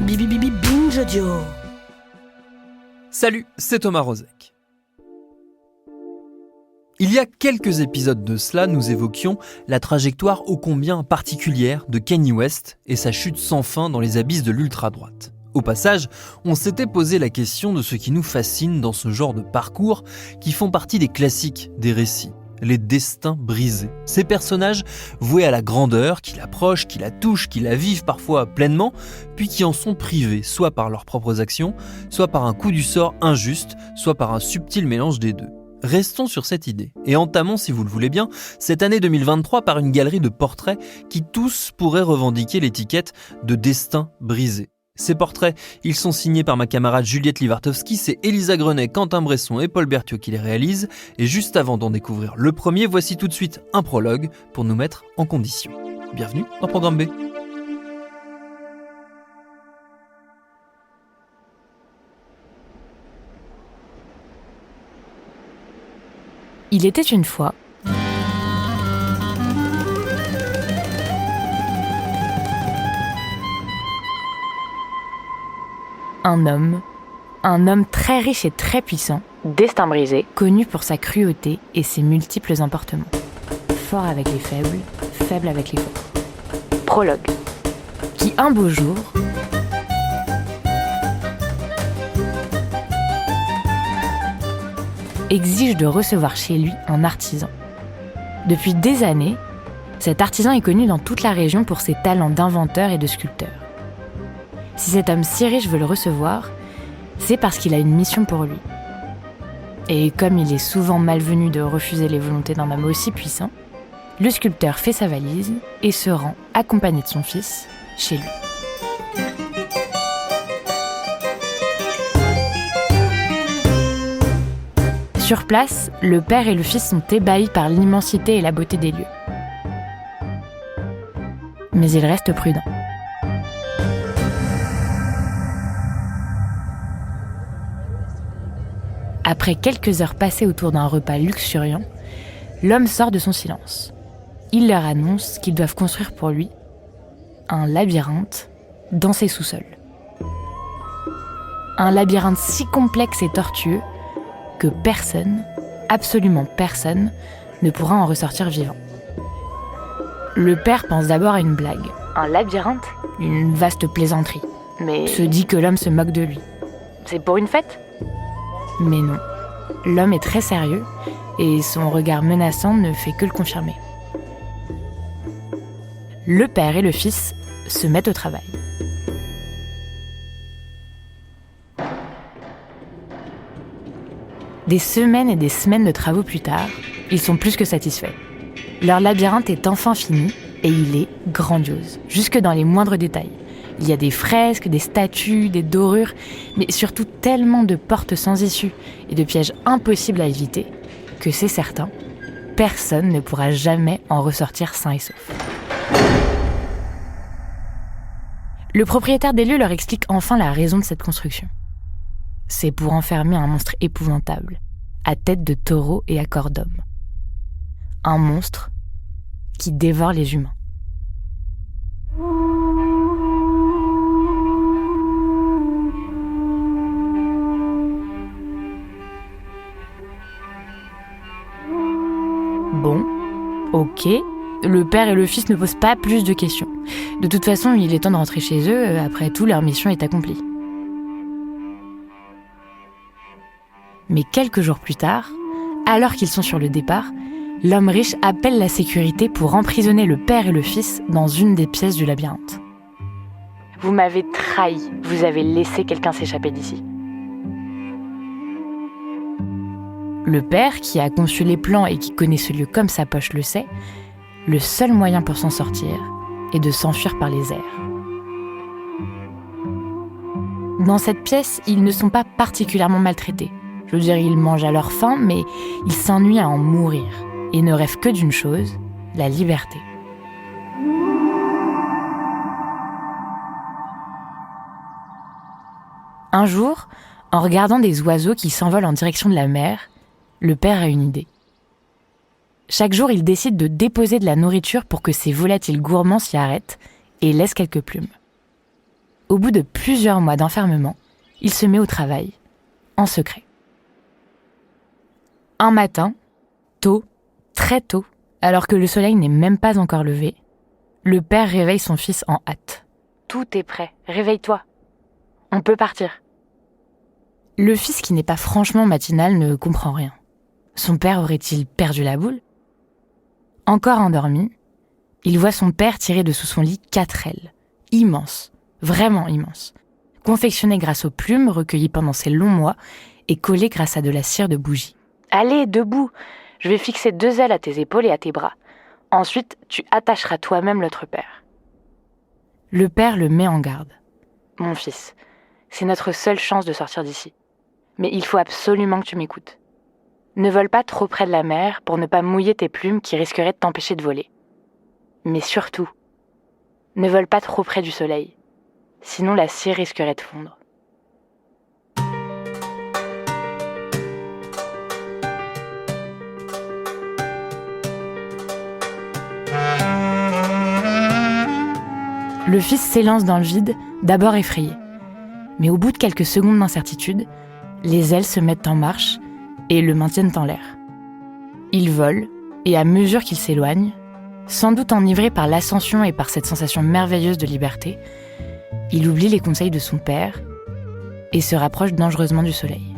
Binge Audio. Salut, c'est Thomas Rozek. Il y a quelques épisodes de cela, nous évoquions la trajectoire ô combien particulière de Kanye West et sa chute sans fin dans les abysses de l'ultra-droite. Au passage, on s'était posé la question de ce qui nous fascine dans ce genre de parcours qui font partie des classiques des récits. Les destins brisés. Ces personnages voués à la grandeur, qui l'approchent, qui la touchent, qui la vivent parfois pleinement, puis qui en sont privés, soit par leurs propres actions, soit par un coup du sort injuste, soit par un subtil mélange des deux. Restons sur cette idée, et entamons, si vous le voulez bien, cette année 2023 par une galerie de portraits qui tous pourraient revendiquer l'étiquette de destin brisé. Ces portraits, ils sont signés par ma camarade Juliette Livartowski, c'est Elisa Grenet, Quentin Bresson et Paul Berthiaud qui les réalisent. Et juste avant d'en découvrir le premier, voici tout de suite un prologue pour nous mettre en condition. Bienvenue dans Programme B. Il était une fois un homme très riche et très puissant, destin brisé, connu pour sa cruauté et ses multiples emportements. Fort avec les faibles, faible avec les forts. Prologue. Qui un beau jour exige de recevoir chez lui un artisan. Depuis des années, cet artisan est connu dans toute la région pour ses talents d'inventeur et de sculpteur. Si cet homme si riche veut le recevoir, c'est parce qu'il a une mission pour lui. Et comme il est souvent malvenu de refuser les volontés d'un homme aussi puissant, le sculpteur fait sa valise et se rend, accompagné de son fils, chez lui. Sur place, le père et le fils sont ébahis par l'immensité et la beauté des lieux. Mais ils restent prudents. Après quelques heures passées autour d'un repas luxuriant, l'homme sort de son silence. Il leur annonce qu'ils doivent construire pour lui un labyrinthe dans ses sous-sols. Un labyrinthe si complexe et tortueux que personne, absolument personne, ne pourra en ressortir vivant. Le père pense d'abord à une blague. Un labyrinthe ? Une vaste plaisanterie. Mais se dit que l'homme se moque de lui. C'est pour une fête ? Mais non, l'homme est très sérieux et son regard menaçant ne fait que le confirmer. Le père et le fils se mettent au travail. Des semaines et des semaines de travaux plus tard, ils sont plus que satisfaits. Leur labyrinthe est enfin fini et il est grandiose, jusque dans les moindres détails. Il y a des fresques, des statues, des dorures, mais surtout tellement de portes sans issue et de pièges impossibles à éviter que c'est certain, personne ne pourra jamais en ressortir sain et sauf. Le propriétaire des lieux leur explique enfin la raison de cette construction. C'est pour enfermer un monstre épouvantable, à tête de taureau et à corps d'homme. Un monstre qui dévore les humains. Bon, ok, le père et le fils ne posent pas plus de questions. De toute façon, il est temps de rentrer chez eux, après tout, leur mission est accomplie. Mais quelques jours plus tard, alors qu'ils sont sur le départ, l'homme riche appelle la sécurité pour emprisonner le père et le fils dans une des pièces du labyrinthe. « Vous m'avez trahi, vous avez laissé quelqu'un s'échapper d'ici. » Le père, qui a conçu les plans et qui connaît ce lieu comme sa poche, le sait. Le seul moyen pour s'en sortir est de s'enfuir par les airs. Dans cette pièce, ils ne sont pas particulièrement maltraités. Je veux dire, ils mangent à leur faim, mais ils s'ennuient à en mourir et ne rêvent que d'une chose, la liberté. Un jour, en regardant des oiseaux qui s'envolent en direction de la mer, le père a une idée. Chaque jour, il décide de déposer de la nourriture pour que ces volatiles gourmands s'y arrêtent et laissent quelques plumes. Au bout de plusieurs mois d'enfermement, il se met au travail, en secret. Un matin, tôt, très tôt, alors que le soleil n'est même pas encore levé, le père réveille son fils en hâte. « Tout est prêt, réveille-toi. On peut partir. » Le fils, qui n'est pas franchement matinal, ne comprend rien. Son père aurait-il perdu la boule ? Encore endormi, il voit son père tirer de sous son lit 4 ailes, immenses, vraiment immenses, confectionnées grâce aux plumes recueillies pendant ces longs mois et collées grâce à de la cire de bougie. « Allez, debout, je vais fixer 2 ailes à tes épaules et à tes bras. Ensuite, tu attacheras toi-même l'autre paire. » Le père le met en garde. « Mon fils, c'est notre seule chance de sortir d'ici. Mais il faut absolument que tu m'écoutes. Ne vole pas trop près de la mer pour ne pas mouiller tes plumes qui risqueraient de t'empêcher de voler. Mais surtout, ne vole pas trop près du soleil. Sinon la cire risquerait de fondre. » Le fils s'élance dans le vide, d'abord effrayé. Mais au bout de quelques secondes d'incertitude, les ailes se mettent en marche et le maintiennent en l'air. Il vole, et à mesure qu'il s'éloigne, sans doute enivré par l'ascension et par cette sensation merveilleuse de liberté, il oublie les conseils de son père et se rapproche dangereusement du soleil.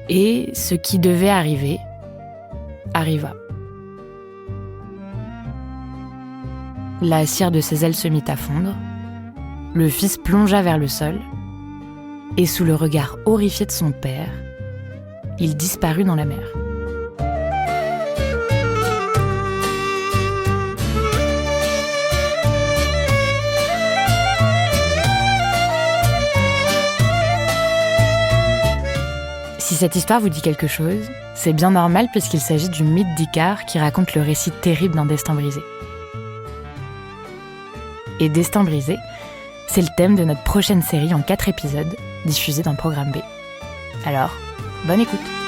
Et ce qui devait arriver, arriva. La cire de ses ailes se mit à fondre, le fils plongea vers le sol, et sous le regard horrifié de son père, il disparut dans la mer. Si cette histoire vous dit quelque chose, c'est bien normal puisqu'il s'agit du mythe d'Icare qui raconte le récit terrible d'un destin brisé. Et Destin brisé, c'est le thème de notre prochaine série en 4 épisodes, diffusée dans Programme B. Alors, bonne écoute!